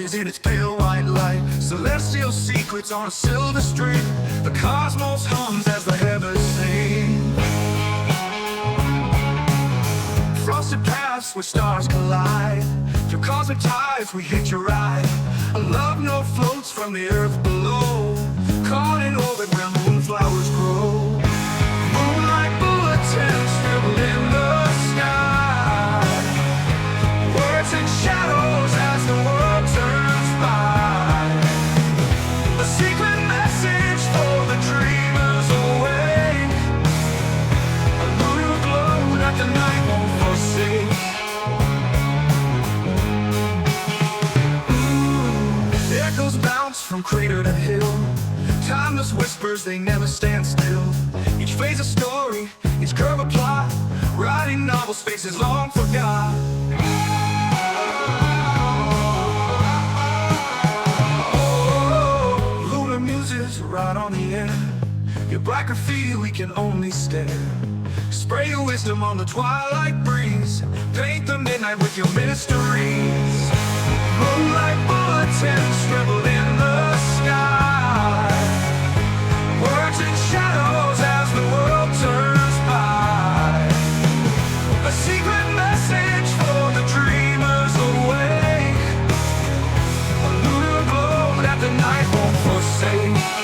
stories in its pale white light. Celestial secrets on a silver string. The cosmos hums as the heavens sing. Frosted paths where stars collide. Through cosmic tides we hitch a ride. A love note floats from the earth below, caught in orbit where moonflowers grow. Moonlight bulletin scribbled in the sky. Words and shadows as the world turns by. A secret message for the dreamers awake. A lunar glow that the night won't forsake. Echoes bounce from crater to hill. Timeless whispers, they never stand still. Each phase a story, each curve a plot. Writing novel spaces long forgot. Oh, lunar muses right on the air. Your black graffiti we can only stare. Spray your wisdom on the twilight breeze. Paint the midnight with your mysteries. Moonlight bulletin scribbled in the sky. Words and shadows as the world turns by. A secret message for the dreamers awake. A lunar glow that the night won't forsake.